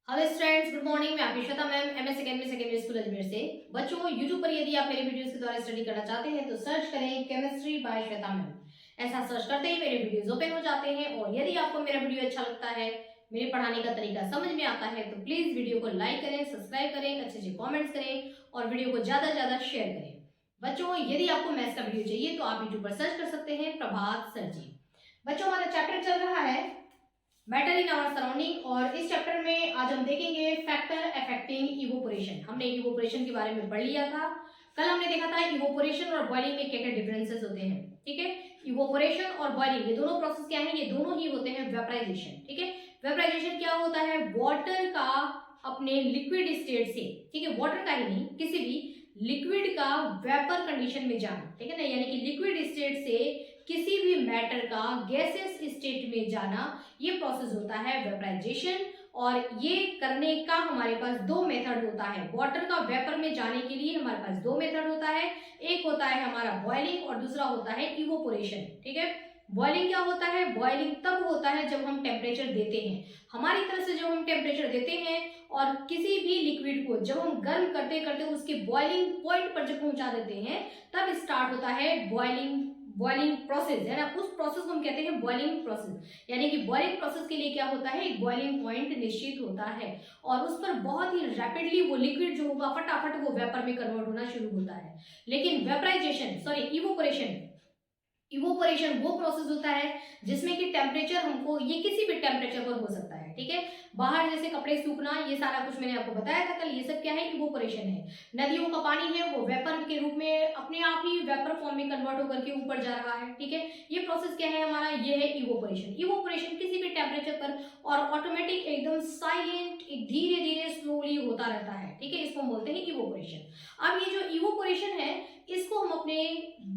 Hello students, good morning. मैं आपकी Shweta ma'am, MS secondary school Ajmer से। बच्चों, यूट्यूब पर यदि आप मेरे वीडियोस के द्वारा स्टडी करना चाहते हैं तो सर्च करें केमिस्ट्री बाय श्वेता मैम। ऐसा सर्च करते ही मेरे वीडियोस ओपन हो जाते हैं। और यदि आपको मेरा वीडियो अच्छा लगता है, मेरे पढ़ाने का तरीका समझ में आता है, तो प्लीज वीडियो को लाइक करें, सब्सक्राइब करें, अच्छे अच्छे कॉमेंट्स करें और वीडियो को ज्यादा से ज्यादा शेयर करें। बच्चों, यदि आपको मैथ्स का वीडियो चाहिए तो आप यूट्यूब पर सर्च कर सकते हैं प्रभात सर जी। बच्चों, हमारा चैप्टर चल रहा है मैटर इन आवर सराउंडिंग और इस चैप्टर में आज हम देखेंगे फैक्टर अफेक्टिंग इवोपोरेशन। हमने इवोपोरेशन के बारे में पढ़ लिया था। कल हमने देखा था इवोपोरेशन और बॉइलिंग में क्या क्या डिफरेंसेस होते हैं। ठीक है, इवोपोरेशन और बॉइलिंग ये दोनों प्रोसेस क्या है? ये दोनों ही होते हैं वेपराइजेशन। ठीक है, वेपराइजेशन क्या होता है? वाटर का अपने लिक्विड स्टेट से, ठीक है, वाटर का ही नहीं, किसी भी लिक्विड का वेपर कंडीशन में जाना। ठीक है ना, यानी कि लिक्विड स्टेट से किसी भी मैटर का गैसेस स्टेट में जाना, ये प्रोसेस होता है वेपराइजेशन। और ये करने का हमारे पास दो मेथड होता है। वाटर का वेपर में जाने के लिए हमारे पास दो मेथड होता है। एक होता है हमारा बॉइलिंग और दूसरा होता है इवोपोरेशन। ठीक है, बॉइलिंग क्या होता है? बॉइलिंग तब होता है जब हम टेम्परेचर देते हैं, हमारी तरफ से जब हम टेम्परेचर देते हैं और किसी भी लिक्विड को जब हम गर्म करते करते उसके बॉइलिंग पॉइंट पर जब पहुंचा देते हैं, तब स्टार्ट होता है बॉइलिंग प्रोसेस, है ना। उस प्रोसेस को हम कहते हैं बॉइलिंग प्रोसेस। यानी कि बॉइलिंग प्रोसेस के लिए क्या होता है? एक बॉइलिंग पॉइंट निश्चित होता है और उस पर बहुत ही रैपिडली वो लिक्विड जो होगा फटाफट वो वेपर में कन्वर्ट होना शुरू होता है। लेकिन इवोपोरेशन वो प्रोसेस होता है जिसमें कि टेम्परेचर हमको, ये किसी भी टेम्परेचर पर हो सकता है। ठीक है, बाहर जैसे कपड़े सूखना, ये सारा कुछ मैंने आपको बताया था कल, ये सब क्या है? इवोपोरेशन है। नदियों का पानी है वो वेपर के रूप में अपने आप ही वेपर फॉर्म में कन्वर्ट होकर के ऊपर जा रहा है। ठीक है, ये प्रोसेस क्या है हमारा? ये है इवोपोरेशन। इवोपोरेशन किसी भी टेम्परेचर पर और ऑटोमेटिक, एकदम साइलेंट, धीरे धीरे स्लोली होता रहता है। ठीक है, इसको हम बोलते हैं इवोपोरेशन। अब ये जो इवोपोरेशन है, इसको हम अपने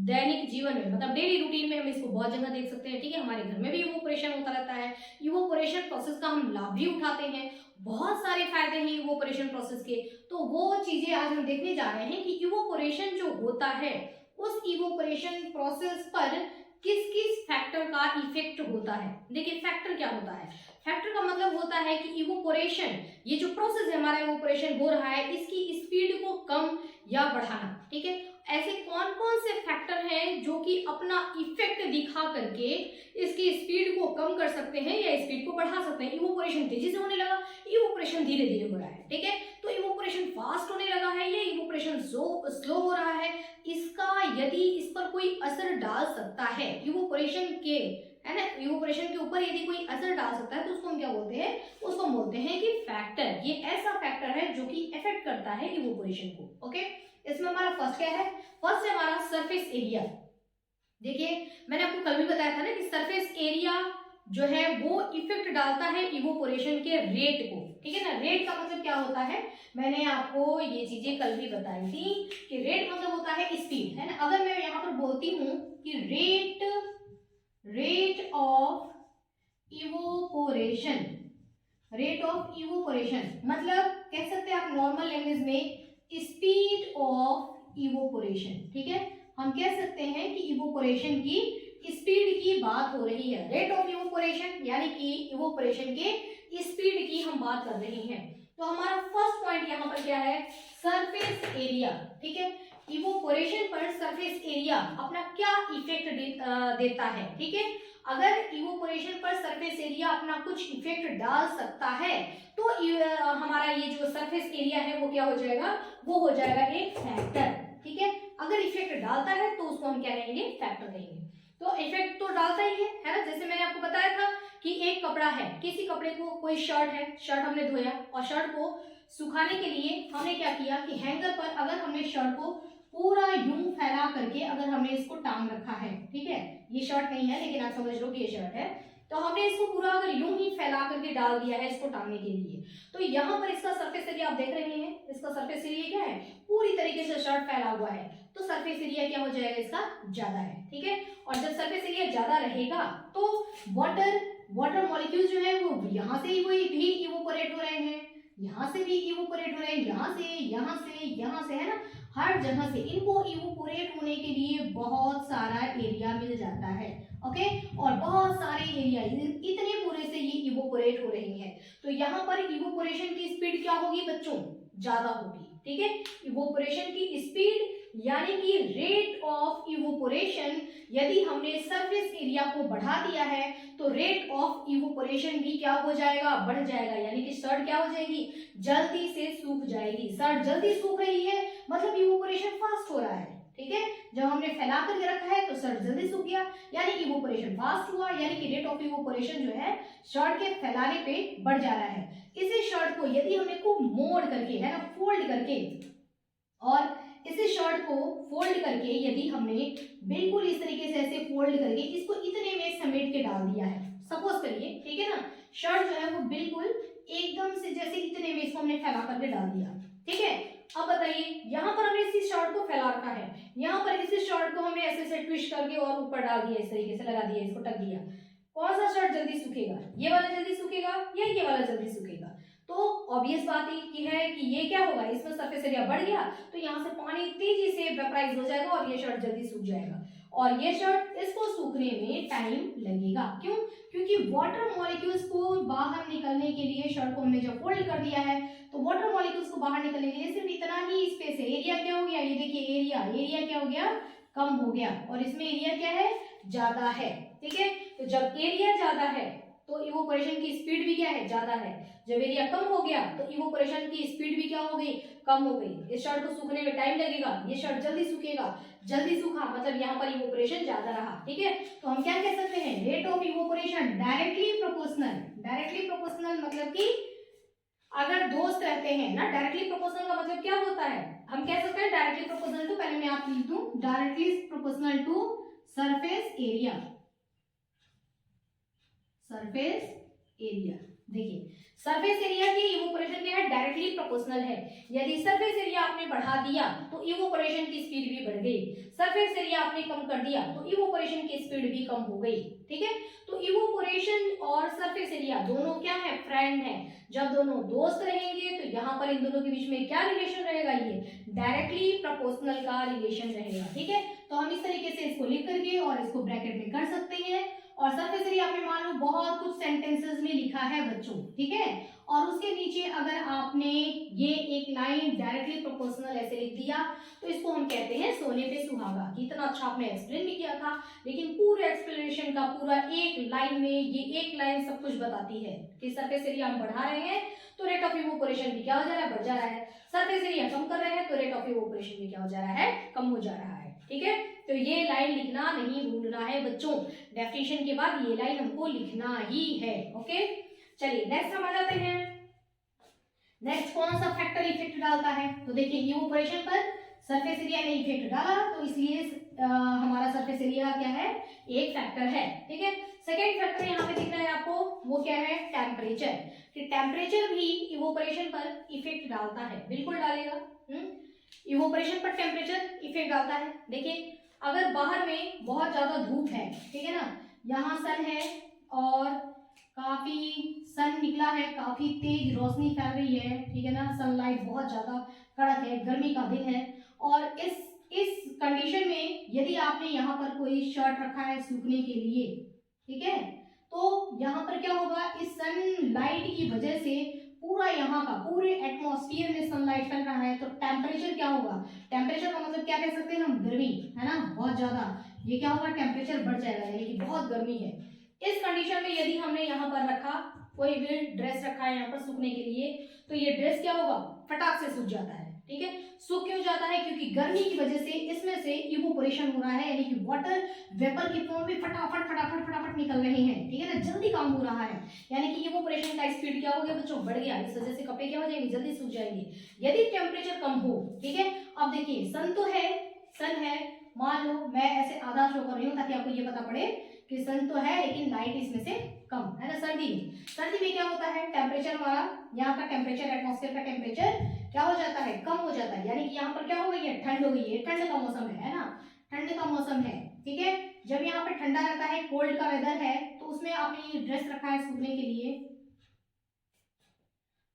दैनिक जीवन में, मतलब डेली रूटीन में हम इसको बहुत जगह देख सकते हैं। ठीक है, हमारे घर में भी इवोपोरेशन होता रहता है। इवोपोरेशन प्रोसेस का हम लाभ भी उठाते हैं, बहुत सारे फायदे हैं इवोपोरेशन प्रोसेस के। तो वो चीजें आज हम देखने जा रहे हैं कि इवोपोरेशन जो होता है, उस इवोपोरेशन प्रोसेस पर किस किस फैक्टर का इफेक्ट होता है। देखिए, फैक्टर क्या होता है? फैक्टर का मतलब होता है कि इवोपोरेशन, ये जो प्रोसेस है हमारा इवोपोरेशन हो रहा है, इसकी स्पीड को कम या बढ़ाना। ठीक है, ऐसे कौन कौन से फैक्टर हैं जो कि अपना इफेक्ट दिखा करके इसकी स्पीड को कम कर सकते हैं या स्पीड को बढ़ा सकते हैं। इवोपोरेशन तेजी से होने लगा, इवोपोरेशन धीरे धीरे हो रहा है। ठीक है, तो इवोपोरेशन फास्ट होने लगा है या इवोपोरेशन स्लो हो रहा है, इसका यदि इस पर कोई असर डाल सकता है इवोपोरेशन के, है ना, इवोपोरेशन के ऊपर यदि कोई असर डाल सकता है, तो उसको हम क्या बोलते हैं? उसको हम बोलते हैं कि फैक्टर। ये ऐसा फैक्टर है जो कि इफेक्ट करता है इवोपोरेशन को। ओके, इसमें हमारा फर्स्ट क्या है? फर्स्ट है हमारा सरफेस एरिया। देखिए, मैंने आपको कल भी बताया था ना कि सरफेस एरिया जो है वो इफेक्ट डालता है इवोपोरेशन के रेट को। ठीक है ना, रेट का मतलब क्या होता है? मैंने आपको ये चीजें कल भी बताई थी कि रेट मतलब होता है स्पीड, है ना। अगर मैं यहाँ पर बोलती हूँ कि रेट ऑफ इवोपोरेशन, मतलब कह सकते हैं आप नॉर्मल लैंग्वेज में स्पीड ऑफ इवोपोरेशन। ठीक है, हम कह सकते हैं कि इवोपोरेशन की स्पीड की बात हो रही है। रेट ऑफ इवोपोरेशन यानी कि इवोपोरेशन के स्पीड की हम बात कर रहे हैं। तो हमारा फर्स्ट पॉइंट यहाँ पर क्या है? Surface area. ठीक है, इवोपोरेशन पर सरफेस एरिया अपना क्या इफेक्ट देता है। ठीक है, अगर इवोपोरेशन पर सरफेस एरिया अपना कुछ इफेक्ट डाल सकता है तो हमारा ये जो सरफेस एरिया है वो क्या हो जाएगा? वो हो जाएगा एक फैक्टर। ठीक है, अगर इफेक्ट डालता है तो उसको हम क्या कहेंगे? फैक्टर कहेंगे। तो इफेक्ट तो डालता ही है ना। जैसे मैंने आपको बताया था कि एक कपड़ा है, किसी कपड़े को, कोई शर्ट है, शर्ट हमने धोया और शर्ट को सुखाने के लिए हमने क्या किया कि हैंगर पर अगर हमने शर्ट को पूरा यूं फैला करके अगर हमने इसको टांग रखा है, ठीक है, ये शर्ट नहीं है लेकिन आप समझ लो कि ये शर्ट है, तो हमने इसको पूरा अगर यूं ही फैला करके डाल दिया है इसको टांगने के लिए, तो यहाँ पर इसका सरफेस एरिया आप देख रहे हैं, इसका सरफेस एरिया क्या है? पूरी तरीके से शर्ट फैला हुआ है, तो सरफेस एरिया क्या हो जाएगा? इसका ज्यादा है। ठीक है, और जब सरफेस एरिया ज्यादा रहेगा तो वाटर मॉलिक्यूल जो है वो यहाँ से भी इवोपोरेट हो रहे हैं, यहाँ से भी इवोपोरेट हो रहे हैं, यहाँ से, है ना, हर जगह से इनको इवोपोरेट होने के लिए बहुत सारा एरिया मिल जाता है। ओके, और बहुत सारे एरिया, इतने पूरे से ये इवोपोरेट हो रही है। तो यहाँ पर इवोपोरेशन की स्पीड क्या होगी बच्चों, ज्यादा होगी। ठीक है, इवोपोरेशन की स्पीड यानी कि रेट ऑफ इवोपोरेशन, यदि हमने सरफेस एरिया को बढ़ा दिया है तो रेट ऑफ इवोपोरेशन भी क्या हो जाएगा, बढ़ जाएगा। यानी कि शर्ट क्या हो जाएगी, जल्दी से सूख जाएगी। शर्ट जल्दी सूख रही है मतलब इवोपोरेशन फास्ट हो रहा है। ठीक है, जब हमने फैला करके रखा है तो शर्ट जल्दी सूख गया, यानी इवोपोरेशन फास्ट हुआ, यानी कि रेट ऑफ इवोपोरेशन जो है शर्ट के फैलाने पे बढ़ जा रहा है। इसी शर्ट को यदि हमने को मोड़ करके, है ना, फोल्ड करके, और इसे शर्ट को फोल्ड करके यदि हमने बिल्कुल इस तरीके से ऐसे फोल्ड करके इसको इतने में समेट के डाल दिया है, सपोज करिए, ठीक है ना, शर्ट जो है वो बिल्कुल एकदम से जैसे इतने में इसको हमने फैला करके डाल दिया। ठीक है, अब बताइए यहाँ पर हमने इसी शर्ट को फैला रखा है, यहाँ पर इसी शर्ट को हमने ऐसे ऐसे ट्विस्ट करके और ऊपर डाल दिया, इस तरीके से लगा दिया, इसको टक दिया। कौन सा शर्ट जल्दी सूखेगा, ये वाला जल्दी सूखेगा या ये वाला जल्दी सूखेगा? तो ऑब्वियस बात ही है कि ये क्या होगा, इसमें सरफेस एरिया बढ़ गया तो यहाँ से पानी तेजी से वेपराइज हो जाएगा और ये शर्ट जल्दी सूख जाएगा, और ये शर्ट इसको सूखने में टाइम लगेगा। क्यों? क्योंकि वाटर मॉलिक्यूल्स को बाहर निकलने के लिए शर्ट को हमने जब फोल्ड कर दिया है तो वाटर मॉलिक्यूल्स को बाहर निकलने के लिए सिर्फ इतना ही स्पेस है। एरिया क्या हो गया, ये देखिए एरिया क्या हो गया, कम हो गया, और इसमें एरिया क्या है, ज्यादा है। ठीक है, तो जब एरिया ज्यादा है तो इवोपोरेशन की स्पीड भी क्या है, ज्यादा है। जब एरिया कम हो गया तो इवोपोरेशन की स्पीड भी क्या हो गई, कम हो गई। इस शर्ट को सूखने में टाइम लगेगा, ये शर्ट जल्दी सूखेगा, जल्दी सूखा मतलब यहाँ पर इवोपोरेशन ज्यादा रहा। ठीक है, तो हम क्या कह सकते हैं, rate of evaporation directly proportional. Directly proportional मतलब कि अगर दोस्त रहते हैं ना, डायरेक्टली प्रोपोर्शनल का मतलब क्या होता है, हम कह सकते हैं डायरेक्टली प्रोपोर्शनल टू, पहले मैं आप लिख दूं, directly proportional to surface area. Surface area, देखिए सरफेस एरिया की इवोपोरेशन क्या है, डायरेक्टली प्रोपोर्शनल है। यदि सरफेस एरिया आपने बढ़ा दिया तो इवोपोरेशन की स्पीड भी बढ़ गई, सरफेस एरिया आपने कम कर दिया तो इवोपोरेशन की स्पीड भी कम हो गई। ठीक है, तो इवोपोरेशन और सरफेस एरिया दोनों क्या है, फ्रेंड है। जब दोनों दोस्त रहेंगे तो यहाँ पर इन दोनों के बीच में क्या रिलेशन रहेगा, ये डायरेक्टली प्रोपोर्शनल का रिलेशन रहेगा। ठीक है, तो हम इस तरीके से इसको लिख करके और इसको ब्रैकेट में कर सकते हैं। और सरफेस एरिया आपने मान लो बहुत कुछ सेंटेंसेस में लिखा है बच्चों, ठीक है, और उसके नीचे अगर आपने ये एक लाइन डायरेक्टली प्रोपोर्शनल ऐसे लिख दिया तो इसको हम कहते हैं सोने पे सुहागा। कितना अच्छा आपने एक्सप्लेन भी किया था, लेकिन पूरे एक्सप्लेनेशन का पूरा एक लाइन में, ये एक लाइन सब कुछ बताती है कि सरफेस एरिया हम बढ़ा रहे हैं तो रेट ऑफ इवोपोरेशन भी क्या हो जा रहा है, बढ़ जा रहा है। सरफेस एरिया कम कर रहे हैं तो रेट ऑफ इवोपोरेशन भी क्या हो जा रहा है, कम हो जा रहा है। ठीक है, तो ये लाइन लिखना नहीं भूलना है बच्चों, डेफिनेशन के बाद ये लाइन हमको लिखना ही है। ओके, चलिए नेक्स्ट हम आ जाते हैं। नेक्स्ट कौन सा फैक्टर इफेक्ट डालता है, तो देखिए इवोपोरेशन पर सरफेस एरिया ने इफेक्ट डाला तो इसलिए हमारा सरफेस एरिया क्या है, एक फैक्टर है। ठीक है, सेकेंड फैक्टर यहाँ पे दिख रहा है आपको, वो क्या है, टेम्परेचर। कि टेम्परेचर भी इवोपोरेशन पर इफेक्ट डालता है, बिल्कुल डालेगा। इवोपोरेशन पर टेम्परेचर इफेक्ट डालता है। देखिए अगर बाहर में बहुत ज्यादा धूप है, ठीक है ना, यहाँ सन है और काफी सन निकला है, काफी तेज रोशनी फैल रही है, ठीक है ना, सनलाइट बहुत ज्यादा कड़क है, गर्मी का दिन है, और इस कंडीशन में यदि आपने यहाँ पर कोई शर्ट रखा है सूखने के लिए, ठीक है, तो यहाँ पर क्या होगा, इस सनलाइट की वजह से पूरा यहाँ का पूरे एटमॉस्फेयर में सनलाइट फैल रहा है तो टेम्परेचर क्या होगा, टेम्परेचर का मतलब क्या कह सकते हैं हम, गर्मी, है ना, बहुत ज्यादा, ये क्या होगा, टेम्परेचर बढ़ जाएगा, यानी कि बहुत गर्मी है। इस कंडीशन में यदि हमने यहाँ पर रखा, कोई भी ड्रेस रखा है यहाँ पर सूखने के लिए, तो ये ड्रेस क्या होगा, फटाक से सूख जाता है। ठीक है, सूख क्यों जाता है, क्योंकि गर्मी की वजह से इसमें से इवोपोरेशन हो रहा है, यानी कि वाटर वेपर के फॉर्म में फटाफट फटाफट फटाफट निकल रहे हैं, ठीक है ना, जल्दी काम हो रहा है, यानी कि इवोपोरेशन का स्पीड क्या हो गया बच्चों, बढ़ गया। इस वजह से कपड़े क्या हो जाएंगे, जल्दी सूख जाएंगे यदि टेम्परेचर कम हो। ठीक है, अब देखिए सन तो है, सन है, मान लो मैं ऐसे आधा शो कर रही हूँ ताकि आपको ये पता पड़े कि सन तो है लेकिन लाइट इसमें से कम है ना। सर्दी में क्या होता है, टेम्परेचर हमारा यहाँ का टेम्परेचर, एटमॉस्फेयर का टेम्परेचर क्या हो जाता है, कम हो जाता है, यानी कि यहाँ पर क्या हो गई है, ठंड हो गई है, ठंड का मौसम है ना, ठंड का मौसम है। ठीक है, जब यहाँ पर ठंडा रहता है, कोल्ड का वेदर है, तो उसमें आपने ये ड्रेस रखा है सूखने के लिए,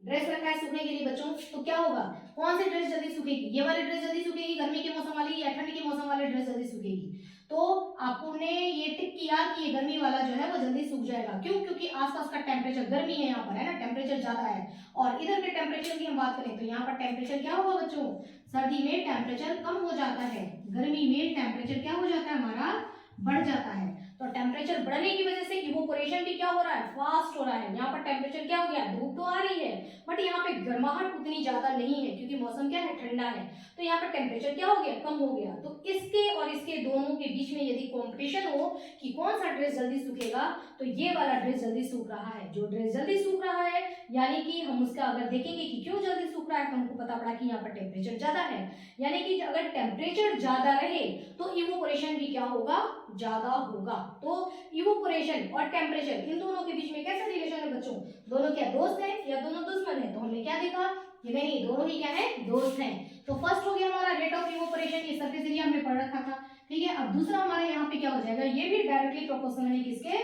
ड्रेस रखा है सूखने के लिए बच्चों, तो क्या होगा, कौन सी ड्रेस जल्दी सूखेगी, ये वाली ड्रेस जल्दी सूखेगी गर्मी के मौसम वाली, या ठंड के मौसम वाली ड्रेस जल्दी सूखेगी, तो आपने ये टिक किया कि ये गर्मी वाला जो है वो जल्दी सूख जाएगा। क्यों? क्योंकि आसपास का टेम्परेचर, गर्मी है यहाँ पर, है ना, टेम्परेचर ज्यादा है। और इधर के टेम्परेचर की हम बात करें तो यहाँ पर टेम्परेचर क्या होगा बच्चों, सर्दी में टेम्परेचर कम हो जाता है, गर्मी में टेम्परेचर क्या हो जाता है हमारा, बढ़ जाता है। तो टेम्परेचर बढ़ने की वजह से इवोपोरेशन भी क्या हो रहा है, फास्ट हो रहा है। यहाँ पर टेम्परेचर क्या हो गया, धूप तो आ रही है बट यहाँ पे गर्माहट उतनी ज्यादा नहीं है क्योंकि मौसम क्या है, ठंडा है। तो यहाँ पर टेम्परेचर क्या हो गया, कम हो गया। तो इसके और इसके दोनों के बीच में यदि कंपटीशन हो कि कौन सा ड्रेस जल्दी सूखेगा, तो ये वाला ड्रेस जल्दी सूख रहा है। जो ड्रेस जल्दी सूख रहा है यानी कि हम उसका अगर देखेंगे कि क्यों जल्दी सूख रहा है, तो हमको पता पड़ा कि यहाँ पर टेम्परेचर ज्यादा है। यानी कि अगर टेम्परेचर ज्यादा रहे तो इवोपोरेशन भी क्या होगा, ज्यादा होगा। तो इवोपोरेशन और टेम्परेचर इन दोनों के बीच में कैसा रिलेशन है बच्चों, दोनों क्या दोस्त हैं या दोनों दुश्मन है? तो हमने क्या देखा कि नहीं, दोनों ही क्या है, दोस्त हैं। तो फर्स्ट हो गया हमारा रेट ऑफ इवोपोरेशन, ये सरफेस एरिया हमने पढ़ रखा था, ठीक है। अब दूसरा हमारा यहाँ पे क्या हो जाएगा, ये भी डायरेक्टली प्रोपोर्शनल है किसके,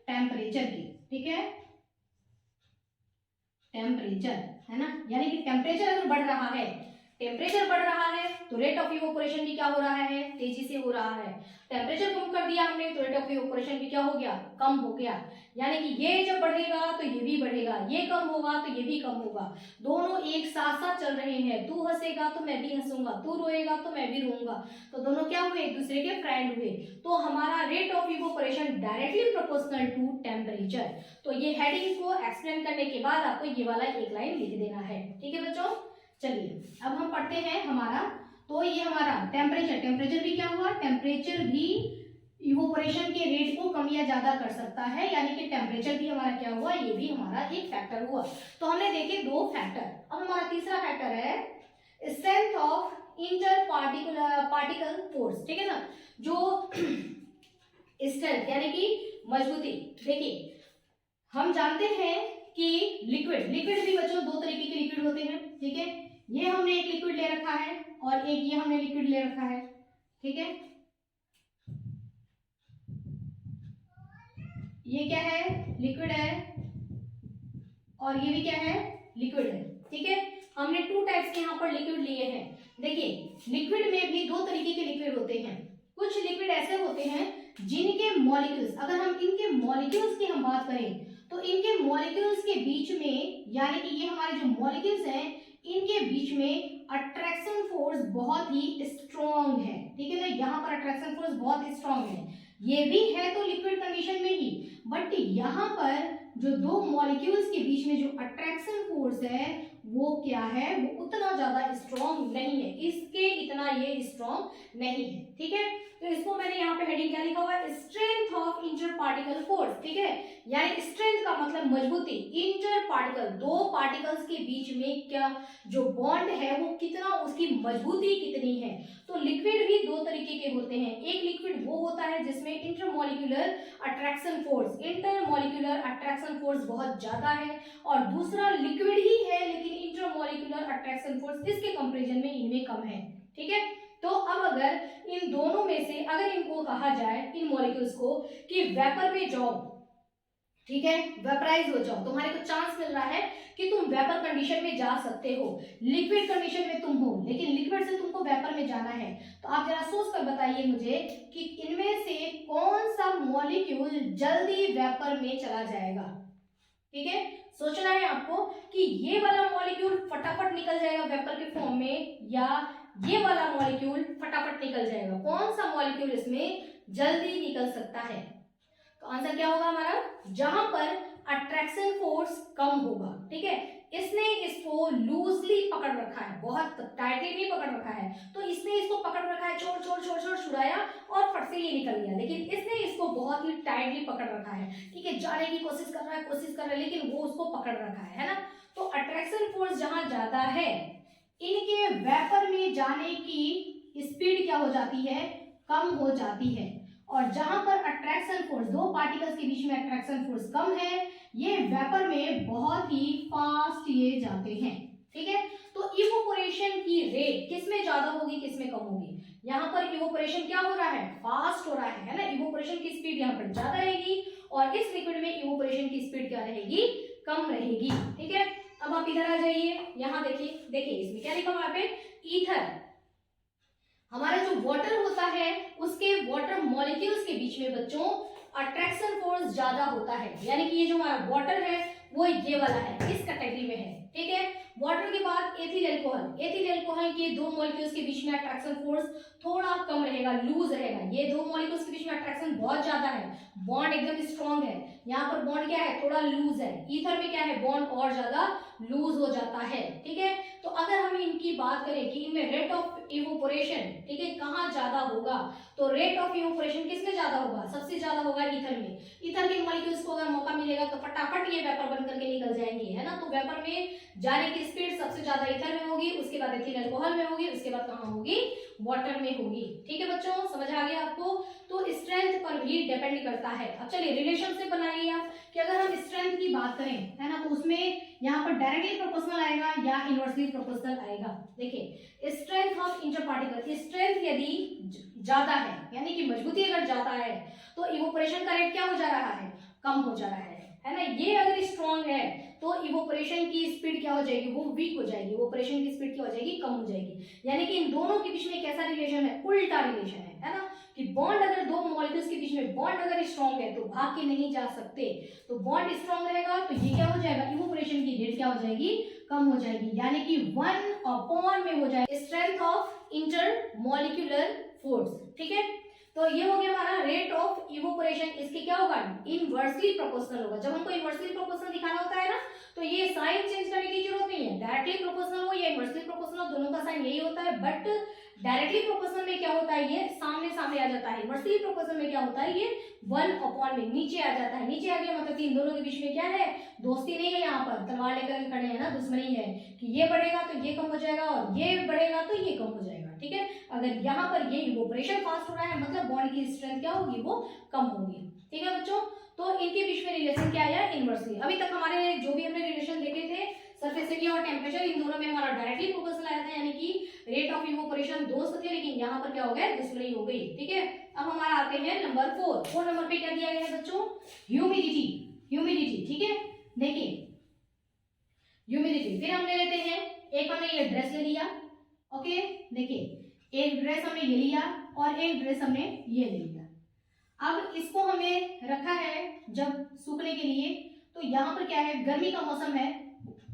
टेम्परेचर की, ठीक है, टेम्परेचर, है ना। यानी कि टेम्परेचर अगर बढ़ रहा है, टेम्परेचर बढ़ रहा है तो रेट ऑफ इवोपोरेशन भी क्या हो रहा है, तेजी से हो रहा है। टेम्परेचर कम कर दिया हमने तो रेट ऑफ इवोपोरेशन भी क्या हो गया, कम हो गया। यानी कि ये जब बढ़ेगा तो ये भी बढ़ेगा, ये कम होगा तो ये भी कम होगा, दोनों एक साथ साथ चल रहे हैं। तू हंसेगा तो मैं भी हंसूंगा, तू रोएगा तो मैं भी रोऊंगा, तो दोनों क्या हुए, एक दूसरे के फ्रेंड हुए। तो हमारा rate of evaporation directly proportional to temperature. तो ये हेडिंग को एक्सप्लेन करने के बाद आपको ये वाला एक लाइन लिख देना है, ठीक है बच्चों। चलिए अब हम पढ़ते हैं हमारा, तो ये हमारा टेम्परेचर भी क्या हुआ, टेम्परेचर भी इवोपोरेशन के रेट को कम या ज्यादा कर सकता है। यानी कि टेम्परेचर भी हमारा क्या हुआ, ये भी हमारा एक फैक्टर हुआ। तो हमने देखे दो फैक्टर। अब हमारा तीसरा फैक्टर है strength of inter particle force, ठीक है ना। जो स्ट्रेंथ यानी कि मजबूती, देखिए हम जानते हैं कि लिक्विड भी बच्चों दो तरीके के लिक्विड होते हैं, ठीक है। ये हमने एक लिक्विड ले रखा है और एक ये हमने लिक्विड ले रखा है, ठीक है। ये क्या है, लिक्विड है, और ये भी क्या है, लिक्विड है, ठीक है। हमने टू टाइप्स के यहाँ पर लिक्विड लिए हैं। देखिए लिक्विड में भी दो तरीके के लिक्विड होते हैं। कुछ लिक्विड ऐसे होते हैं जिनके मॉलिक्यूल्स, अगर हम इनके मॉलिक्यूल्स की हम बात करें तो इनके मॉलिक्यूल्स के बीच में, यानी कि ये हमारे जो मॉलिक्यूल्स हैं इनके बीच में अट्रैक्शन फोर्स बहुत ही स्ट्रॉन्ग है, ठीक है ना। यहाँ पर अट्रैक्शन फोर्स बहुत स्ट्रॉन्ग है, ये भी है तो लिक्विड कंडीशन में ही, बट यहाँ पर जो दो मॉलिक्यूल्स के बीच में जो अट्रैक्शन फोर्स है वो क्या है, वो उतना ज्यादा स्ट्रॉन्ग नहीं है, इसके इतना ये स्ट्रॉन्ग नहीं है, ठीक है। तो इसको मैंने यहाँ पे हेडिंग क्या लिखा हुआ है, strength of inter particle force, ठीक है। यानी स्ट्रेंथ का मतलब मजबूती, इंटर पार्टिकल दो पार्टिकल्स के बीच में क्या जो बॉन्ड है वो कितना, उसकी मजबूती कितनी है। तो लिक्विड भी दो तरीके के होते हैं। एक लिक्विड वो होता है जिसमें इंटरमॉलिक्यूलर अट्रैक्शन फोर्स बहुत ज्यादा है, और दूसरा लिक्विड ही है लेकिन इंटरमॉलिक्यूलर अट्रैक्शन फोर्स इसके कंपैरिजन में इनमें कम है, ठीक है। तो अब अगर इन दोनों में से अगर इनको कहा जाए, इन मॉलिक्यूल्स को, कि वेपर में जाओ, ठीक है, वेपराइज हो जाओ, तुम्हारे को चांस मिल रहा है कि तुम वेपर कंडीशन में जा सकते हो, लिक्विड कंडीशन में तुम हो लेकिन लिक्विड से तुमको वेपर में जाना है, तो आप जरा सोच कर बताइए मुझे कि इनमें से कौन सा मॉलिक्यूल जल्दी वेपर में चला जाएगा, ठीक है। सोचना है आपको कि ये वाला मॉलिक्यूल फटाफट निकल जाएगा वेपर के फॉर्म में, या ये वाला मॉलिक्यूल फटाफट निकल जाएगा, कौन सा मॉलिक्यूल इसमें जल्दी निकल सकता है। तो आंसर क्या होगा हमारा, जहां पर अट्रैक्शन फोर्स कम होगा, ठीक है। इसने इसको लूजली पकड़ रखा है, बहुत टाइटली नहीं पकड़ रखा है, तो इसने इसको पकड़ रखा है, छोड़ छोड़ छोड़ छोड़ छुड़ाया और फट से ये निकल गया, लेकिन इसने इसको बहुत ही टाइटली पकड़ रखा है, ठीक है। जाने की कोशिश कर रहा है लेकिन वो उसको पकड़ रखा है ना। तो अट्रैक्शन फोर्स जहां ज्यादा है, इनके वेपर में जाने की स्पीड क्या हो जाती है, कम हो जाती है, और जहां पर अट्रैक्शन फोर्स, दो पार्टिकल्स के बीच में अट्रैक्शन फोर्स कम है, ये वेपर में बहुत ही फास्ट ये जाते हैं, ठीक है। तो इवोपोरेशन की रेट किसमें ज्यादा होगी, किसमें कम होगी, यहाँ पर इवोपोरेशन क्या हो रहा है, फास्ट हो रहा है ना। इवोपोरेशन की स्पीड यहाँ पर ज्यादा रहेगी और इस लिक्विड में इवोपोरेशन की स्पीड क्या रहेगी, कम रहेगी, ठीक है। अब आप इधर आ जाइए, यहाँ देखिए इसमें क्या लिखा हुआ है, ईथर। हमारा जो वाटर होता है उसके वाटर मॉलिक्यूल्स के बीच में बच्चों अट्रैक्शन फोर्स ज्यादा होता है, यानी कि ये जो हमारा वाटर है वो ये वाला है, इस कैटेगरी में है, ठीक है। वाटर के बाद एथिल अल्कोहल, एथिल अल्कोहल के दो मॉलिक्यूल्स के बीच में अट्रैक्शन फोर्स थोड़ा कम रहेगा, लूज रहेगा। ये दो मॉलिक्यूल्स के बीच में अट्रैक्शन बहुत ज्यादा है, बॉन्ड एकदम स्ट्रांग है। यहाँ पर बॉन्ड क्या है, थोड़ा लूज है। ईथर में क्या है, बॉन्ड और ज्यादा लूज हो जाता है, ठीक है। तो अगर हम इनकी बात करें कि इनमें रेट ऑफ इवोपोरेशन, ठीक है, कहाँ ज्यादा होगा, तो रेट ऑफ इवोपोरेशन किसमें ज्यादा होगा, सबसे ज्यादा होगा ईथर में। ईथर के मॉलिक्यूल्स को अगर मौका मिलेगा तो फटाफट ये वेपर बन करके निकल जाएंगे, है ना। तो वेपर में जाने की स्पीड सबसे ज्यादा ईथर में होगी, उसके बाद एथिल अल्कोहल में होगी, उसके बाद कहाँ होगी, वाटर में होगी, ठीक है बच्चों, समझ आ गया आपको। तो स्ट्रेंथ पर भी डिपेंड करता है। अब चलिए रिलेशन से बनाइए आप कि अगर हम स्ट्रेंथ की बात करें, है ना, तो उसमें यहाँ पर डायरेक्टली प्रोपोर्शनल आएगा या इनवर्सली प्रोपोर्शनल आएगा। देखिए स्ट्रेंथ ऑफ इंटरपार्टिकल, स्ट्रेंथ यदि ज्यादा है यानी कि मजबूती अगर ज्यादा है तो इवोपोरेशन का रेट क्या हो जा रहा है, कम हो जा रहा है ना। ये अगर स्ट्रॉन्ग है तो इवोपोरेशन की स्पीड क्या हो जाएगी, वो वीक हो जाएगी, इवोपोरेशन की स्पीड क्या हो जाएगी, कम हो जाएगी। यानी कि इन दोनों के बीच में कैसा रिलेशन है, उल्टा रिलेशन है ना। कि बॉन्ड अगर दो मॉलिक्यूल्स के बीच में बॉन्ड अगर स्ट्रॉन्ग है तो भाग के नहीं जा सकते, तो बॉन्ड स्ट्रॉन्ग रहेगा तो ये क्या हो जाएगा, इवोपोरेशन की रेट क्या हो जाएगी, कम हो जाएगी, यानी कि 1 में हो जाएगा strength of inter molecular force, ठीक है। तो ये हो गया हमारा रेट ऑफ इवोपोरेशन, इसके क्या होगा, इनवर्सली प्रोपोर्शनल होगा। जब हमको इनवर्सली प्रोपोर्शनल दिखाना होता है ना तो ये साइन चेंज करने की जरूरत नहीं है, डायरेक्टली प्रोपोर्शनल हो या इनवर्सली प्रोपोर्शनल दोनों का साइन यही होता है। बट डायरेक्टली प्रोपोर्शनल में क्या होता है, ये सामने सामने आ जाता है, इनवर्सली प्रोपोर्शनल में क्या होता है, ये 1 में नीचे आ जाता है। नीचे आ गया मतलब कि इन दोनों के बीच में क्या है, दोस्ती नहीं है, यहाँ पर तलवार लेकर खड़े हैं ना, दुश्मनी है कि ये बढ़ेगा तो ये कम हो जाएगा और ये बढ़ेगा तो ये कम हो जाएगा, ठीक है। अगर यहाँ पर ये इवोपोरेशन फास्ट हो रहा है मतलब बॉन्ड की स्ट्रेंथ क्या होगी, वो कम होगी, ठीक है बच्चों। तो इनके बीच में रिलेशन क्या आया, इनवर्सली। अभी तक हमारे जो भी हमने रिलेशन देखे थे, सरफेस एरिया और टेम्परेचर, इन दोनों में हमारा डायरेक्टली प्रोपोर्शनल आया था, यानी कि रेट ऑफ इवोपोरेशन दोस्त थे, लेकिन यहाँ पर क्या हो गया, दुश्मनी हो गई, ठीक है। अब हमारा आते हैं नंबर 4 नंबर पे क्या दिया गया है बच्चों, ह्यूमिडिटी, ह्यूमिडिटी, ठीक है। देखिए ह्यूमिडिटी, फिर हम ले लेते हैं, एक हमने ये ड्रेस ले लिया, ओके, देखिए एक ड्रेस हमने ये लिया और एक ड्रेस हमने ये ले लिया। अब इसको हमने रखा है जब सूखने के लिए, तो यहाँ पर क्या है, गर्मी का मौसम है,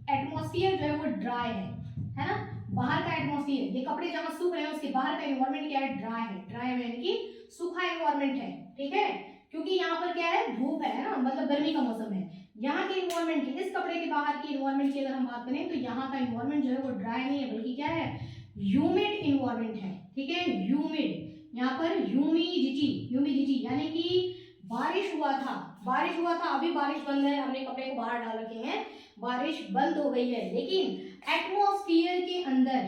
एटमॉस्फेयर जो है वो ड्राई है ना, बाहर का एटमॉस्फेयर, ये कपड़े जहाँ सूख रहे हैं उसके बाहर का एनवायरमेंट क्या है, ड्राई है, ड्राई यानी कि सूखा एनवायरमेंट है, ठीक है। क्योंकि यहाँ पर क्या है, धूप है ना, मतलब गर्मी का मौसम है। यहाँ के इन्वायरमेंट की, इस कपड़े के बाहर की इन्वायरमेंट की अगर हम बात करें तो यहाँ का इन्वायरमेंट जो है वो ड्राई नहीं है, बल्कि क्या है, ह्यूमिड इन्वायरमेंट है, ठीक है, ह्यूमिड। यहाँ पर ह्यूमिडिटी, ह्यूमिडिटी यानी कि बारिश हुआ था, अभी बारिश बंद है, हमने कपड़े को बाहर डाल रखे हैं, बारिश बंद हो गई है, लेकिन एटमॉस्फेयर के अंदर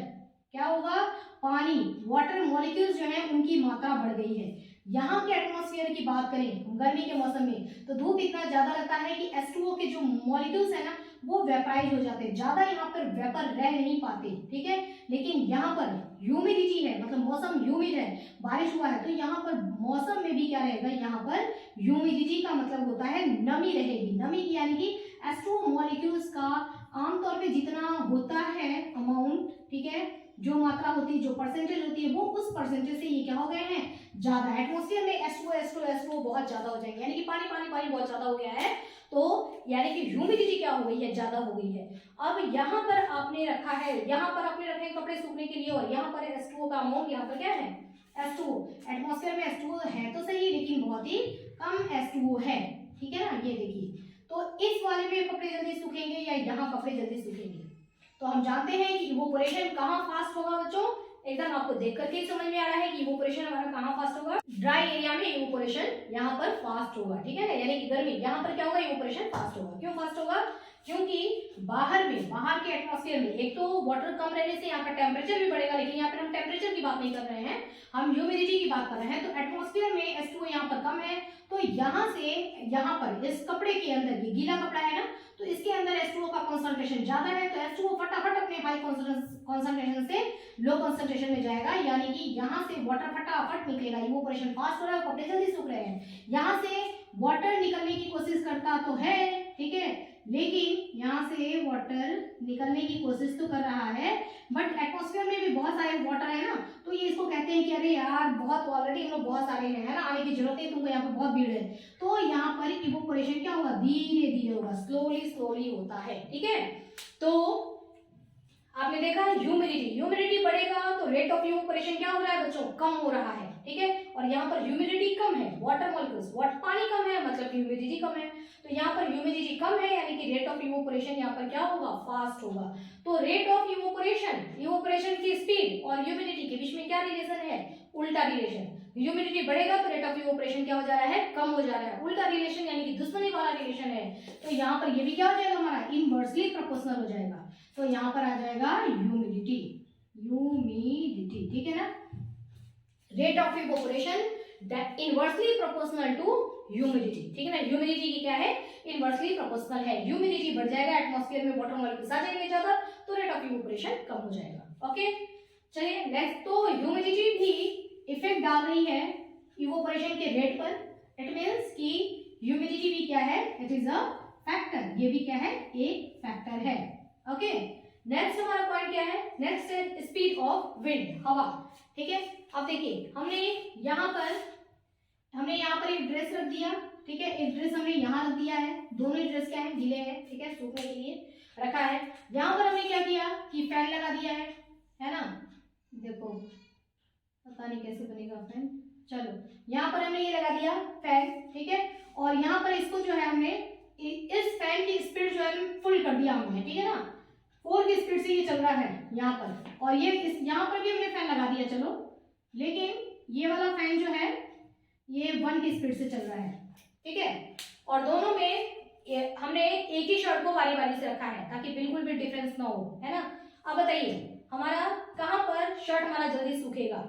क्या होगा, पानी, वाटर मॉलिक्यूल्स जो है उनकी मात्रा बढ़ गई है। यहाँ के एटमॉस्फेयर की बात करें गर्मी के मौसम में तो धूप इतना ज्यादा रहता है कि H2O के जो मॉलिक्यूल्स है ना वो वेपराइज हो जाते हैं, ज्यादा यहाँ पर वेपर रह नहीं पाते, ठीक है। लेकिन यहाँ पर ह्यूमिडिटी है, मतलब मौसम ह्यूमिड है, बारिश हुआ है, तो यहाँ पर मौसम में भी क्या रहेगा, यहाँ पर ह्यूमिडिटी का मतलब होता है नमी रहेगी, नमी यानी कि H2O मॉलिक्यूल्स का आमतौर पे जितना होता है अमाउंट, ठीक है, जो मात्रा होती है, जो परसेंटेज होती है, वो उस परसेंटेज से ये क्या हो गए हैं, ज्यादा। एटमॉस्फेयर में H2O बहुत ज्यादा हो जाएंगे, यानी कि पानी बहुत ज्यादा हो गया है, तो यानी कि ह्यूमिडिटी क्या हो गई है, ज्यादा हो गई है। अब यहाँ पर आपने रखा है, यहाँ पर आपने रखे हैं कपड़े सूखने के लिए, और यहाँ पर H2O का अमाउंट, यहाँ पर क्या है, H2O, एटमॉस्फेयर में H2O है तो सही, लेकिन बहुत ही कम H2O है, ठीक है ना, ये देखिए। तो इस वाले में कपड़े जल्दी सूखेंगे या यहाँ कपड़े जल्दी सूखेंगे, तो हम जानते हैं कि इवोपोरेशन कहाँ फास्ट होगा बच्चों, एकदम आपको देख करके समझ में आ रहा है कि इवोपोरेशन हमारा कहाँ फास्ट होगा, ड्राई एरिया में इवोपोरेशन यहाँ पर फास्ट होगा, ठीक है ना, यानी कि गर्मी, यहाँ पर क्या होगा, इवोपोरेशन फास्ट होगा। क्यों फास्ट होगा, क्योंकि बाहर के एटमॉस्फेयर में एक तो वाटर कम रहने से यहाँ का टेम्परेचर भी बढ़ेगा, लेकिन यहाँ पर हम टेम्परेचर की बात नहीं कर रहे हैं, हम ह्यूमिडिटी की बात कर रहे हैं। तो एटमॉस्फेयर में H2O यहाँ पर कम है, तो यहाँ से यहाँ पर इस कपड़े के अंदर, ये गीला कपड़ा है ना, तो इसके अंदर H2O का कॉन्सेंट्रेशन ज्यादा है, तो H2O फटाफट अपने हाई कॉन्सेंट्रेशन से लो कॉन्सेंट्रेशन में जाएगा, यानी कि यहाँ से वाटर फटाफट निकलेगा, इवोपोरेशन फास्ट हो रहा है, कपड़े जल्दी सूख रहे हैं। यहाँ से वाटर निकलने की कोशिश करता तो है, ठीक है, लेकिन यहाँ से वाटर निकलने की कोशिश तो कर रहा है, बट एटमॉस्फेयर में भी बहुत सारे वाटर है ना, तो ये इसको कहते हैं कि अरे यार बहुत ऑलरेडी हम लोग बहुत सारे हैं, है ना, आने की जरूरत है, तुमको यहाँ पे बहुत भीड़ है। तो यहाँ पर इवोपोरेशन क्या होगा, धीरे धीरे होगा, स्लोली स्लोली होता है, ठीक है। तो आपने देखा ह्यूमिडिटी बढ़ेगा तो रेट ऑफ इवोपोरेशन क्या हो रहा है बच्चों, कम हो रहा है, ठीक है। और यहाँ पर ह्यूमिडिटी कम है, वाटर मॉलिक्यूल्स पानी कम है, मतलब ह्यूमिडिटी कम है, तो यहाँ पर ह्यूमिडिटी कम है यानी कि रेट ऑफ इवोपोरेशन यहाँ पर क्या होगा, फास्ट होगा। तो रेट ऑफ इवोपोरेशन की स्पीड और ह्यूमिडिटी के बीच में क्या रिलेशन है, उल्टा रिलेशन। ह्यूमिडिटी बढ़ेगा तो रेट ऑफ इवोपोरेशन क्या हो जा रहा है, कम हो जा रहा है, उल्टा रिलेशन यानी कि दुश्मनी वाला रिलेशन है। तो यहाँ पर ये भी क्या हो जाएगा हमारा, इनवर्सली प्रोपोर्शनल हो जाएगा। तो यहाँ पर आ जाएगा ह्यूमिडिटी, ठीक है ना, rate of evaporation that inversely proportional to humidity, ठीक है ना। ह्यूमिडिटी की क्या है, इनवर्सली प्रोपोर्शनल है। ह्यूमिडिटी बढ़ जाएगा, एटमॉस्फेयर में वाटर मॉलिक्यूल्स आ जाएंगे ज्यादा, तो रेट ऑफ इवोपोरेशन कम हो जाएगा। ओके, चलिए नेक्स्ट। तो ह्यूमिडिटी भी इफेक्ट डाल रही है इवोपोरेशन के रेट पर। इट मींस कि ह्यूमिडिटी भी क्या है, इट इज अ फैक्टर, ये भी क्या है, एक फैक्टर है। ओके, नेक्स्ट हमारा पॉइंट क्या है, नेक्स्ट है स्पीड ऑफ विंड, हवा, ठीक है। अब देखिए हमने यहाँ पर एक ड्रेस रख दिया, ठीक है, एक ड्रेस हमने यहाँ रख दिया है, दोनों ही ड्रेस क्या है, गीले हैं, ठीक है, सूखने के लिए रखा है। यहाँ पर हमने क्या किया कि फैन लगा दिया है ना, देखो पता नहीं कैसे बनेगा फैन, चलो यहाँ पर हमने ये लगा दिया फैन, ठीक है। और यहाँ पर इसको जो है हमने इस फैन की स्पीड जो है फुल कर दिया हमने, ठीक है ना, 4 की स्पीड से ये चल रहा है यहाँ पर, और ये यहाँ पर भी हमने फैन लगा दिया, चलो, लेकिन ये वाला फैन जो है ये 1 की स्पीड से चल रहा है, ठीक है। और दोनों में हमने एक ही शर्ट को बारी बारी से रखा है ताकि बिल्कुल भी डिफरेंस ना हो, है ना। अब बताइए हमारा कहाँ पर शर्ट हमारा जल्दी सूखेगा,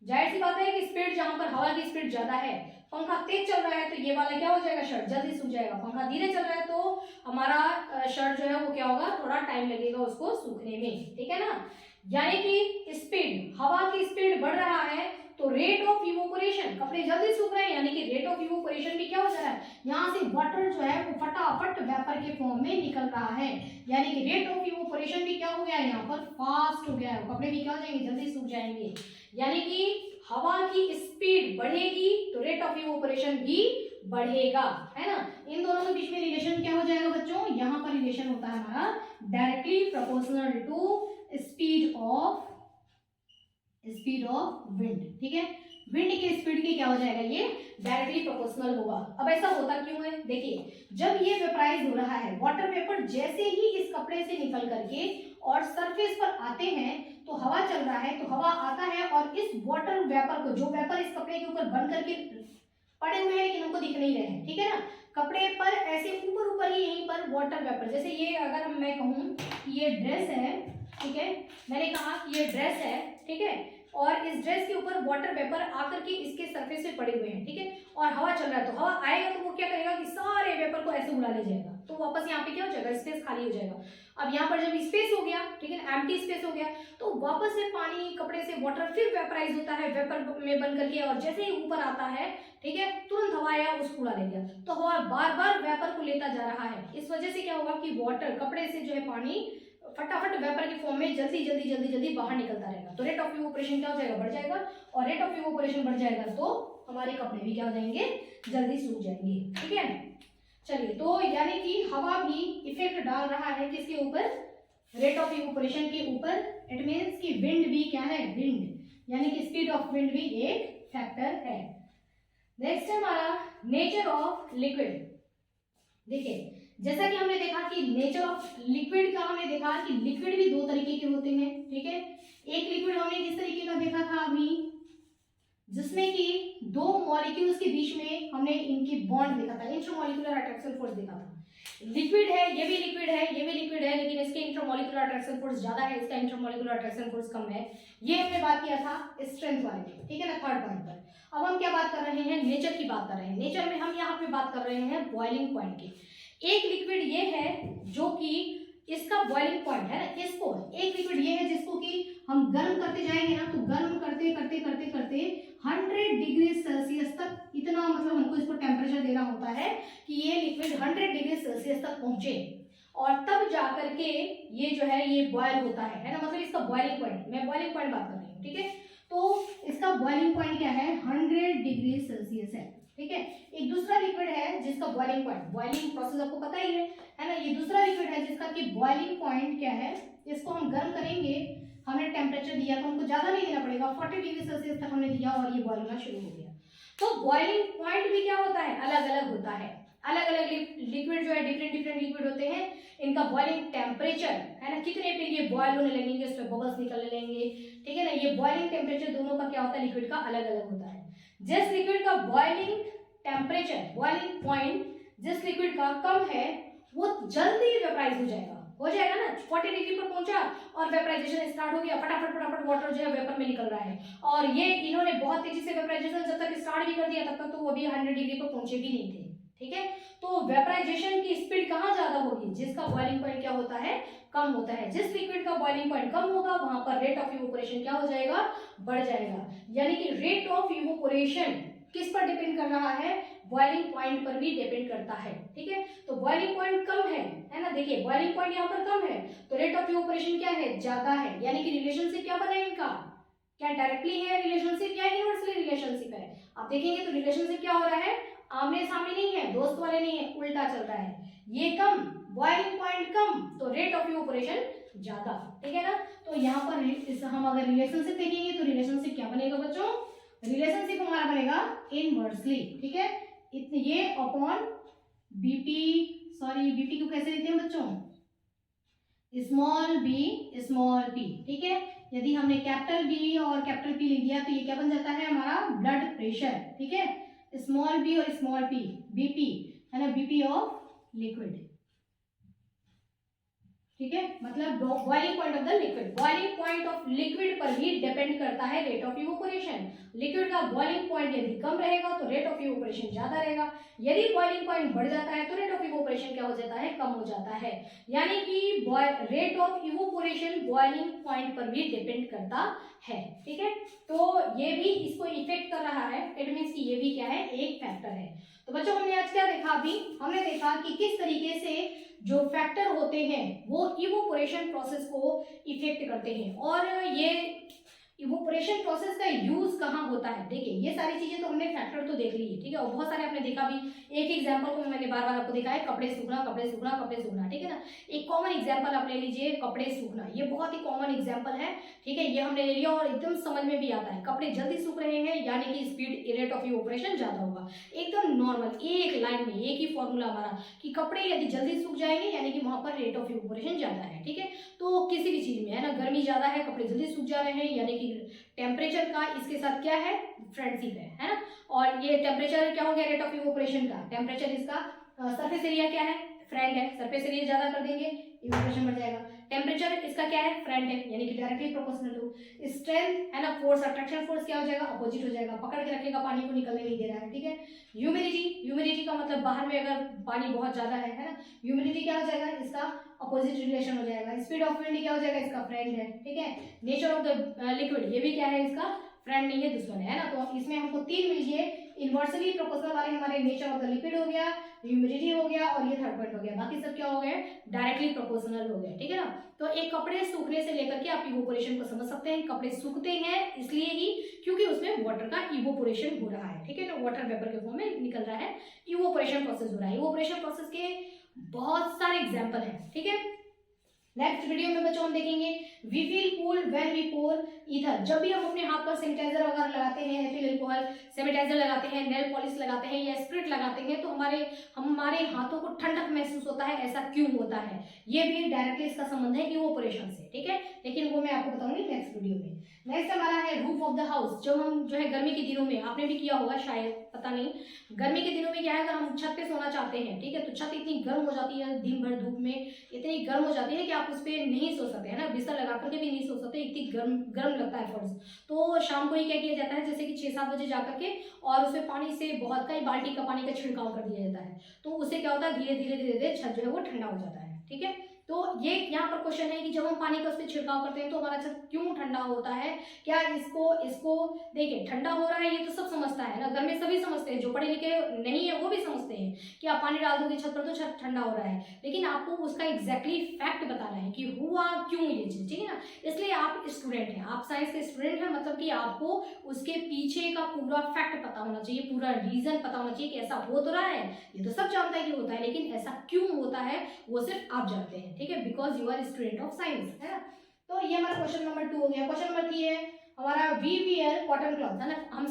जाहिर सी बात है कि स्पीड जहां पर हवा की स्पीड ज्यादा है, पंखा तेज चल रहा है तो ये वाला क्या हो जाएगा, शर्ट जल्दी सूख जाएगा। पंखा धीरे चल रहा है तो हमारा शर्ट जो है वो क्या होगा, थोड़ा टाइम लगेगा उसको सूखने में, ठीक है ना। यानी कि स्पीड, हवा की स्पीड बढ़ रहा है तो रेट ऑफ इवोपोरेशन, कपड़े जल्दी सूख रहे हैं यानी कि रेट ऑफ इवोपोरेशन भी क्या हो जा रहा है, यहाँ से वाटर जो है वो फटाफट वेपर के फॉर्म में निकल रहा है, यानी कि रेट ऑफ इवोपोरेशन भी क्या हो गया है, यहाँ पर फास्ट हो गया है, कपड़े भी क्या हो जाएंगे, जल्दी सूख जाएंगे। यानी कि हवा की स्पीड बढ़ेगी तो रेट ऑफ इवोपोरेशन भी बढ़ेगा, है ना। इन दोनों के बीच में रिलेशन क्या हो जाएगा बच्चों, यहाँ पर रिलेशन होता है हमारा directly proportional to speed of wind, ठीक है। विंड के स्पीड की क्या हो जाएगा, ये डायरेक्टली प्रोपोर्शनल होगा। अब ऐसा होता क्यों है, देखिए जब ये वेपराइज हो रहा है, वाटर वेपर जैसे ही इस कपड़े से निकल करके और सरफेस पर आते हैं तो हवा चल रहा है, तो हवा आता है और इस वाटर वेपर को, जो वेपर इस कपड़े के ऊपर बन करके पड़े हुए हैं लेकिन हमको दिख नहीं रहे हैं, ठीक है ना, कपड़े पर ऐसे ऊपर ऊपर ही यहीं पर वाटर वेपर, जैसे ये अगर मैं कहूँ कि ये ड्रेस है, ठीक है, मैंने कहा कि ये ड्रेस है, ठीक है, और इस ड्रेस के ऊपर वाटर वेपर आकर के इसके सरफेस पे पड़े हुए हैं, ठीक है, और हवा चल रहा है, तो हवा आएगा तो वो क्या करेगा कि सारे वेपर को ऐसे उड़ा ले जाएगा, तो वापस यहाँ पे क्या हो जाएगा, स्पेस खाली हो जाएगा। अब यहाँ पर जब स्पेस हो गया, ठीक है, एम्प्टी स्पेस हो गया, तो वापस से पानी, कपड़े से वाटर फिर वेपराइज होता है वेपर में बन करके, और जैसे ही ऊपर आता है, ठीक है, तुरंत हवा आया उसको उड़ा ले गया, तो हवा बार बार वेपर को लेता जा रहा है। इस वजह से क्या होगा कि वाटर, कपड़े से जो है पानी फटाफट वेपर के फॉर्म में जल्दी बाहर निकलता रहेगा, तो रेट ऑफ इवोपोरेशन क्या हो जाएगा, बढ़ जाएगा, और रेट ऑफ इवोपोरेशन बढ़ जाएगा तो हमारे कपड़े भी क्या हो जाएंगे, जल्दी सूख जाएंगे, ठीक है। चलिए, तो यानी कि हवा भी इफेक्ट डाल रहा है किसके ऊपर, रेट ऑफ इवोपोरेशन के ऊपर। इट मींस कि विंड भी क्या है, विंड यानी कि स्पीड ऑफ विंड भी एक फैक्टर है। नेक्स्ट है हमारा नेचर ऑफ लिक्विड। देखिए जैसा कि हमने देखा कि नेचर ऑफ लिक्विड का हमने देखा कि लिक्विड भी 2 तरीके के होते हैं, ठीक है। एक लिक्विड हमने किस तरीके का देखा था अभी, जिसमें कि 2 मॉलिक्यूल्स के बीच में हमने इनकी बॉन्ड देखा था, इंट्रामॉलिक्यूलर अट्रैक्शन फोर्स देखा था। लिक्विड है, ये भी लिक्विड है, ये भी लिक्विड है, लेकिन इसके इंट्रामॉलिक्यूलर अट्रैक्शन फोर्स ज्यादा है, इसका इंट्रामॉलिक्यूलर अट्रैक्शन फोर्स कम है। ये हमने बात किया था स्ट्रेंथ वाले में, ठीक है ना, 3rd पॉइंट पर। अब हम क्या बात कर रहे हैं, नेचर की बात कर रहे हैं। नेचर में हम यहाँ पे बात कर रहे हैं बॉइलिंग पॉइंट की। एक लिक्विड ये है जो कि इसका बॉइलिंग पॉइंट है ना, इसको एक लिक्विड ये है जिसको कि हम गर्म करते जाएंगे ना, तो गर्म करते करते करते करते 100 डिग्री सेल्सियस तक, इतना मतलब हमको इसको टेम्परेचर देना होता है कि ये लिक्विड 100 डिग्री सेल्सियस तक पहुंचे, और तब जाकर के ये जो है ये बॉयल होता है ना, मतलब इसका बॉइलिंग पॉइंट, मैं बॉइलिंग पॉइंट बात कर रही हूँ, ठीक है। तो इसका बॉइलिंग पॉइंट क्या है, 100 डिग्री सेल्सियस है, ठीक है। एक दूसरा लिक्विड है जिसका बॉइलिंग पॉइंट, बॉइलिंग प्रोसेस आपको पता ही है ना, ये दूसरा लिक्विड है जिसका कि बॉइलिंग पॉइंट क्या है, इसको हम गर्म करेंगे, हमने टेम्परेचर दिया तो हमको ज्यादा नहीं देना पड़ेगा, 40 डिग्री सेल्सियस तक हमने दिया और ये बॉयल होना शुरू हो गया। तो बॉइलिंग पॉइंट भी क्या होता है, अलग अलग होता है, अलग अलग लिक्विड जो है डिफरेंट डिफरेंट लिक्विड होते हैं, इनका बॉइलिंग टेम्परेचर है ना, कितने पे ये बॉयल होने लगेंगे, उसमें बबल्स निकलने लगेंगे, ठीक है ना, ये बॉइलिंग टेम्परेचर दोनों का क्या होता है, लिक्विड का अलग अलग होता है। जिस लिक्विड का बॉइलिंग टेम्परेचर, बॉइलिंग पॉइंट जिस लिक्विड का कम है वो जल्दी वेपराइज हो जाएगा ना, 40 डिग्री पर पहुंचा और वेपराइजेशन स्टार्ट हो गया, फटाफट फटाफट वाटर जो है वेपर में निकल रहा है, और ये इन्होंने बहुत तेजी से वेपराइजेशन जब तक स्टार्ट भी कर दिया तब तक तो वो भी 100 डिग्री पर पहुंचे भी नहीं थे, ठीक है। तो वेपराइजेशन की स्पीड कहाँ ज्यादा होगी, जिसका बॉइलिंग पॉइंट क्या होता है, कम होता है। जिस लिक्विड का बॉइलिंग पॉइंट कम होगा वहां पर रेट ऑफ इवोपोरेशन क्या हो जाएगा, बढ़ जाएगा। यानी कि रेट ऑफ इवोपोरेशन किस पर डिपेंड कर रहा है, बॉइलिंग पॉइंट पर भी डिपेंड करता है, ठीक है। तो बॉइलिंग पॉइंट कम है ना, देखिए बॉइलिंग पॉइंट यहाँ पर कम है तो रेट ऑफ इवोपोरेशन क्या है, ज्यादा है, यानी कि रिलेशनशिप क्या बना इनका, क्या डायरेक्टली है रिलेशनशिप या इनवर्सली रिलेशनशिप है। आप देखेंगे तो रिलेशनशिप क्या हो रहा है, आमने सामने नहीं है, दोस्त वाले नहीं है, उल्टा चल रहा है, ये कम, बॉइलिंग पॉइंट कम तो रेट ऑफ इवोपोरेशन ज्यादा, ठीक है ना। तो यहाँ पर हम अगर रिलेशनशिप देखेंगे तो रिलेशनशिप क्या बनेगा बच्चों, रिलेशनशिप हमारा बनेगा इनवर्सली, ठीक है। ये अपॉन बीपी, सॉरी बीपी को कैसे लिखते हैं बच्चों, स्मॉल बी स्मॉल पी, ठीक है। यदि हमने कैपिटल बी और कैपिटल पी लिख दिया तो ये क्या बन जाता है हमारा ब्लड प्रेशर, ठीक है। स्मॉल बी और स्मॉल पी, बीपी है ना, बीपी ऑफ लिक्विड, ठीक है, मतलब boiling point of the liquid, boiling point of liquid पर ही डिपेंड करता है रेट ऑफ इवोपोरेशन। लिक्विड का बॉइलिंग पॉइंट यदि कम रहेगा तो रेट ऑफ इवोपोरेशन ज्यादा रहेगा, यदि बॉइलिंग पॉइंट बढ़ जाता है तो रेट ऑफ इवोपोरेशन क्या हो जाता है, कम हो जाता है। यानी कि rate of evaporation boiling point पर भी डिपेंड करता है, ठीक है। तो ये भी इसको इफेक्ट कर रहा है, इट मींस कि ये भी क्या है, एक फैक्टर है। तो बच्चों हमने आज क्या देखा, अभी हमने देखा कि किस तरीके से जो फैक्टर होते हैं वो इवोपोरेशन प्रोसेस को इफेक्ट करते हैं, और ये इवोपोरेशन प्रोसेस का यूज कहाँ होता है। देखिए ये सारी चीजें तो हमने फैक्टर तो देख ली है, ठीक है, और बहुत सारे आपने देखा भी, एक एग्जांपल को मैंने बार बार आपको दिखाया है, कपड़े सूखना कपड़े सूखना कपड़े सूखना, ठीक है ना। एक कॉमन एग्जांपल आप ले लीजिए, कपड़े सूखना, ये बहुत ही कॉमन एग्जांपल है, ठीक है, ये हमने ले लिया और एकदम समझ में भी आता है। कपड़े जल्दी सूख रहे हैं यानी कि स्पीड, रेट ऑफ इवोपोरेशन ज्यादा होगा, एकदम नॉर्मल एक लाइन में एक ही फॉर्मूला हमारा कि कपड़े यदि जल्दी सूख जाएंगे यानी कि वहां पर रेट ऑफ इवोपोरेशन ज्यादा है, ठीक है। तो किसी भी चीज में है ना, गर्मी ज्यादा है, कपड़े जल्दी सूख जा रहे हैं, यानी कि टेम्परेचर का इसके साथ क्या है, फ्रेंडशिप है ना। और ये टेम्परेचर क्या हो गया, रेट ऑफ इवोपोरेशन का, टेम्परेचर इसका सरफेस एरिया क्या है, फ्रेंड है, सरफेस एरिया ज्यादा कर देंगे इवोपोरेशन बढ़ जाएगा। टेम्परेचर इसका क्या है, फ्रेंड है, यानी कि डायरेक्टली प्रोपोर्शनल टू। स्ट्रेंथ है ना, फोर्स, अट्रैक्शन फोर्स क्या हो जाएगा, अपोजिट हो जाएगा, पकड़ के रखेगा, पानी को निकलने नहीं दे रहा है, ठीक है। ह्यूमिडिटी, ह्यूमिडिटी का मतलब बाहर में अगर पानी बहुत ज्यादा है ना, ह्यूमिडिटी क्या हो जाएगा, इसका अपोजिट रिलेशन हो जाएगा। स्पीड ऑफ विंड क्या हो जाएगा, इसका फ्रेंड है, ठीक है। नेचर ऑफ द लिक्विड, ये भी क्या है, इसका फ्रेंड नहीं है, दुश्मन है ना। तो इसमें हमको तीन मिल गए, इनवर्सली प्रोपोर्शनल वाले हमारे नेचर ऑफ द लिक्विड हो गया, ह्यूमिडिटी हो गया और ये थर्ड पॉइंट हो गया, बाकी सब क्या हो गए, डायरेक्टली प्रोपोर्शनल हो गए, ठीक है ना। तो एक कपड़े सूखने से लेकर के आप इवोपोरेशन को समझ सकते हैं, कपड़े सूखते हैं इसलिए ही क्योंकि उसमें वाटर का इवोपोरेशन हो रहा है, ठीक है ना, वाटर वेपर के फॉर्म में निकल रहा है, इवोपोरेशन प्रोसेस हो रहा है। इवोपोरेशन प्रोसेस के बहुत सारे एग्जाम्पल हैं, ठीक है। नेक्स्ट वीडियो में बच्चों हम देखेंगे we feel cool when we pour ether, जब भी हम अपने हाथ पर सैनिटाइजर वगैरह लगाते हैं, एथिल अल्कोहल सैनिटाइजर लगाते हैं, नेल पॉलिश लगाते हैं या स्प्रिट लगाते हैं तो हमारे हाथों को ठंडक महसूस होता है, ऐसा क्यों होता है, ये भी डायरेक्टली इसका संबंध है इवोपोरेशन से, ठीक है। लेकिन वो मैं आपको बताऊंगी नेक्स्ट वीडियो में। नेक्स्ट हमारा है रूफ ऑफ द हाउस, जब हम जो है गर्मी के दिनों में, आपने भी किया होगा शायद, पता नहीं, गर्मी के दिनों में क्या है, अगर हम छत पे सोना चाहते हैं, ठीक है, तो छत इतनी गर्म हो जाती है, दिन भर धूप में इतनी गर्म हो जाती है कि आप उस पर नहीं सो सकते है ना, बिस्तर लगा करके भी नहीं सो सकते, इतनी गर्म लगता है फर्श। तो शाम को ही क्या किया जाता है, जैसे कि 6-7 बजे जाकर के और उसमें पानी से बहुत कई बाल्टी का पानी का छिड़काव कर दिया जाता है, तो उससे क्या होता है, धीरे धीरे छत जो है वो ठंडा हो जाता है, ठीक है। तो ये यहाँ पर क्वेश्चन है कि जब हम पानी का उस पर छिड़काव करते हैं तो हमारा छत क्यों ठंडा होता है। क्या इसको इसको देखिए, ठंडा हो रहा है ये तो सब समझता है ना, घर में सभी समझते हैं, जो पढ़े लिखे नहीं है वो भी समझते हैं कि आप पानी डाल दोगे छत पर तो छत ठंडा हो रहा है, लेकिन आपको उसका एग्जैक्टली फैक्ट बताना है कि हुआ क्यों ये चीज, ठीक है ना। इसलिए आप स्टूडेंट हैं, आप साइंस के स्टूडेंट हैं, मतलब कि आपको उसके पीछे का पूरा फैक्ट पता होना चाहिए, पूरा रीजन पता होना चाहिए कि ऐसा हो तो रहा है, ये तो सब जानता है कि होता है, लेकिन ऐसा क्यों होता है वो सिर्फ आप जानते हैं, ठीक है, because you are student of science, है ना। तो ये हमारा क्वेश्चन नंबर 2 हो गया। क्वेश्चन नंबर 3 है हमारा, वी वियर कॉटन क्लॉथ, है ना। हम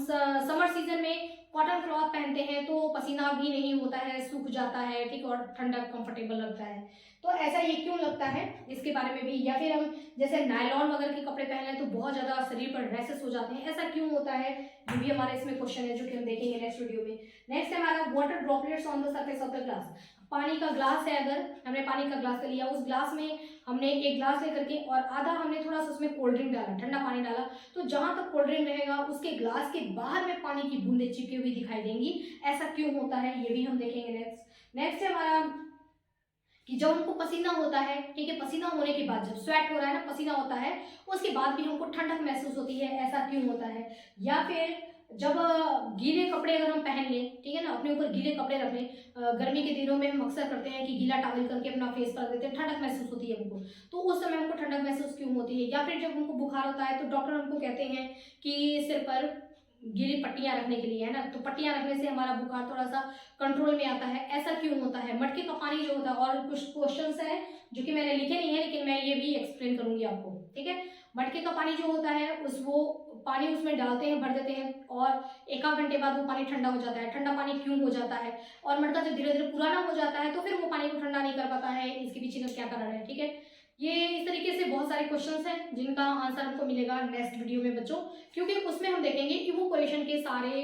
समर सीजन में कॉटन क्लॉथ पहनते हैं तो पसीना भी नहीं होता है, सूख जाता है, ठीक, और ठंडा कंफर्टेबल लगता है। तो ऐसा ये क्यों लगता है इसके बारे में भी, या फिर हम जैसे नायलॉन वगैरह के कपड़े पहन लें तो बहुत ज्यादा शरीर पर रैशेस हो जाते हैं, ऐसा क्यों होता है, ये भी हमारे इसमें क्वेश्चन है जो कि हम देखेंगे नेक्स्ट वीडियो में। नेक्स्ट है हमारा water droplets on the surface of the glass. पानी का ग्लास है, अगर हमने पानी का ग्लास लिया, उस ग्लास में हमने एक ग्लास लेकर के और आधा हमने थोड़ा सा उसमें कोल्ड ड्रिंक डाला, ठंडा पानी डाला, तो जहां तक कोल्ड ड्रिंक रहेगा उसके ग्लास के बाहर में पानी की बूंदें चिपकी हुई दिखाई देंगी, ऐसा क्यों होता है ये भी हम देखेंगे नेक्स्ट है हमारा कि जब हमको पसीना होता है, ठीक है, पसीना होने के बाद जब स्वेट हो रहा है ना, पसीना होता है, उसके बाद भी हमको ठंडक महसूस होती है, ऐसा क्यों होता है। या फिर जब गीले कपड़े अगर हम पहन लें, ठीक है ना, अपने ऊपर गीले कपड़े रख लें, गर्मी के दिनों में हम अक्सर करते हैं कि गीला टॉवल करके अपना फेस पर रख देते हैं, ठंडक महसूस होती है हमको, तो उस समय हमको ठंडक महसूस क्यों होती है। या फिर जब हमको बुखार होता है तो डॉक्टर हमको कहते हैं कि सिर पर गीली पट्टियां रखने के लिए, है ना, तो पट्टियां रखने से हमारा बुखार थोड़ा सा कंट्रोल में आता है, ऐसा क्यों होता है। मटके का पानी जो होता है, और कुछ क्वेश्चंस हैं जो कि मैंने लिखे नहीं है लेकिन मैं ये भी एक्सप्लेन करूंगी आपको, ठीक है। मटके का पानी जो होता है वो पानी उसमें डालते हैं, भर देते हैं, और एक आध घंटे बाद वो पानी ठंडा हो जाता है। ठंडा पानी क्यों हो जाता है, और मटका जब धीरे धीरे पुराना हो जाता है तो फिर वो पानी को ठंडा नहीं कर पाता है, इसके पीछे का क्या कारण है, ठीक है। ये इस तरीके से बहुत सारे क्वेश्चंस हैं जिनका आंसर हमको मिलेगा नेक्स्ट वीडियो में बच्चों, क्योंकि उसमें हम देखेंगे इवोपोरेशन के सारे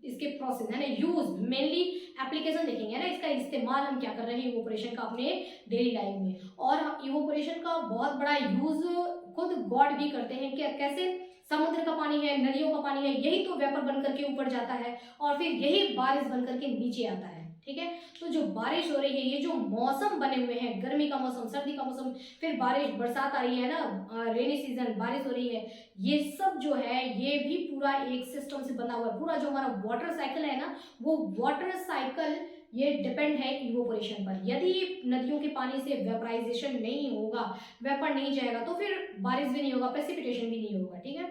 इसके प्रोसेस है ना, यूज मेनली एप्लीकेशन देखेंगे ना, इसका इस्तेमाल हम क्या कर रहे हैं इवोपोरेशन का अपने डेली लाइफ में। और इवोपोरेशन का बहुत बड़ा यूज खुद गॉड भी करते हैं, क्या कैसे, समुद्र का पानी है, नदियों का पानी है, यही तो वेपर बन करके ऊपर जाता है और फिर यही बारिश बन करके नीचे आता है, ठीक है। तो जो बारिश हो रही है, ये जो मौसम बने हुए हैं, गर्मी का मौसम, सर्दी का मौसम, फिर बारिश, बरसात आ रही है ना, रेनी सीजन, बारिश हो रही है, ये सब जो है ये भी पूरा एक सिस्टम से बना हुआ है। पूरा जो हमारा वाटर साइकिल है ना, वो वाटर साइकिल ये डिपेंड है इवोपोरेशन पर। यदि नदियों के पानी से वेपराइजेशन नहीं होगा, वेपर नहीं जाएगा, तो फिर बारिश भी नहीं होगा, प्रेसिपिटेशन भी नहीं होगा, ठीक है।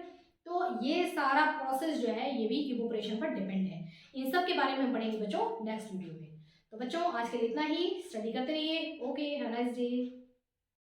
तो ये सारा प्रोसेस जो है ये भी इवोपोरेशन पर डिपेंड है। इन सब के बारे में हम पढ़ेंगे बच्चों नेक्स्ट वीडियो में। तो बच्चों आज के लिए इतना ही, स्टडी करते रहिए। Okay, have a nice day.